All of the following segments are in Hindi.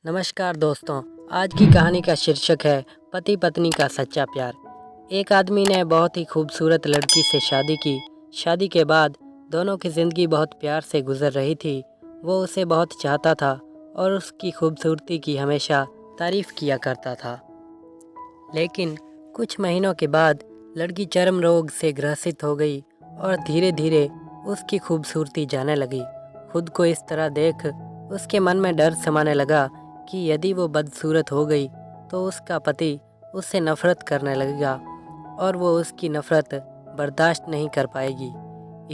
नमस्कार दोस्तों, आज की कहानी का शीर्षक है पति पत्नी का सच्चा प्यार। एक आदमी ने बहुत ही खूबसूरत लड़की से शादी की। शादी के बाद दोनों की ज़िंदगी बहुत प्यार से गुजर रही थी। वो उसे बहुत चाहता था और उसकी खूबसूरती की हमेशा तारीफ़ किया करता था। लेकिन कुछ महीनों के बाद लड़की चर्म रोग से ग्रसित हो गई और धीरे धीरे उसकी खूबसूरती जाने लगी। खुद को इस तरह देख उसके मन में डर समाने लगा कि यदि वो बदसूरत हो गई तो उसका पति उससे नफ़रत करने लगेगा और वो उसकी नफ़रत बर्दाश्त नहीं कर पाएगी।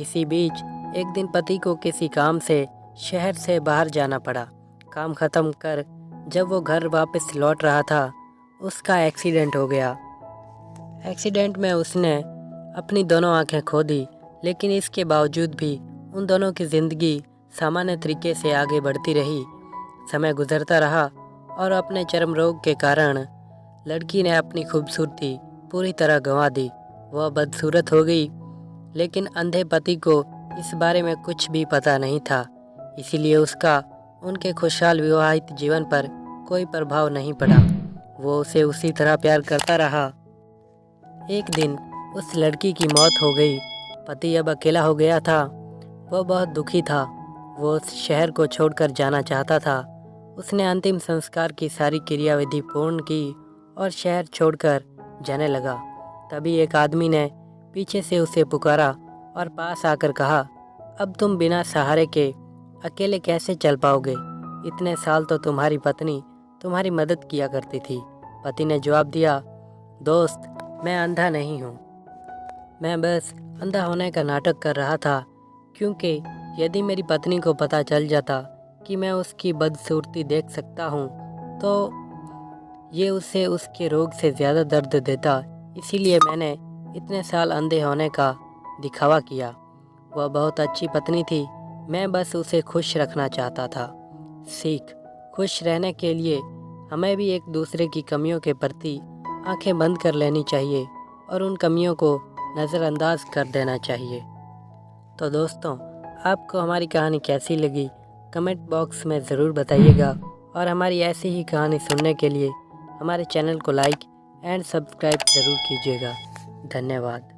इसी बीच एक दिन पति को किसी काम से शहर से बाहर जाना पड़ा। काम ख़त्म कर जब वो घर वापस लौट रहा था, उसका एक्सीडेंट हो गया। एक्सीडेंट में उसने अपनी दोनों आंखें खो दी, लेकिन इसके बावजूद भी उन दोनों की ज़िंदगी सामान्य तरीके से आगे बढ़ती रही। समय गुजरता रहा और अपने चर्म रोग के कारण लड़की ने अपनी खूबसूरती पूरी तरह गंवा दी। वह बदसूरत हो गई, लेकिन अंधे पति को इस बारे में कुछ भी पता नहीं था। इसीलिए उसका उनके खुशहाल विवाहित जीवन पर कोई प्रभाव नहीं पड़ा। वो उसे उसी तरह प्यार करता रहा। एक दिन उस लड़की की मौत हो गई। पति अब अकेला हो गया था। वह बहुत दुखी था। वो उस शहर को छोड़कर जाना चाहता था। उसने अंतिम संस्कार की सारी क्रियाविधि पूर्ण की और शहर छोड़कर जाने लगा। तभी एक आदमी ने पीछे से उसे पुकारा और पास आकर कहा, अब तुम बिना सहारे के अकेले कैसे चल पाओगे? इतने साल तो तुम्हारी पत्नी तुम्हारी मदद किया करती थी। पति ने जवाब दिया, दोस्त, मैं अंधा नहीं हूँ। मैं बस अंधा होने का नाटक कर रहा था, क्योंकि यदि मेरी पत्नी को पता चल जाता कि मैं उसकी बदसूरती देख सकता हूँ तो ये उसे उसके रोग से ज़्यादा दर्द देता। इसीलिए मैंने इतने साल अंधे होने का दिखावा किया। वह बहुत अच्छी पत्नी थी। मैं बस उसे खुश रखना चाहता था। सीख, खुश रहने के लिए हमें भी एक दूसरे की कमियों के प्रति आंखें बंद कर लेनी चाहिए और उन कमियों को नज़रअंदाज कर देना चाहिए। तो दोस्तों, आपको हमारी कहानी कैसी लगी कमेंट बॉक्स में ज़रूर बताइएगा और हमारी ऐसी ही कहानी सुनने के लिए हमारे चैनल को लाइक एंड सब्सक्राइब ज़रूर कीजिएगा। धन्यवाद।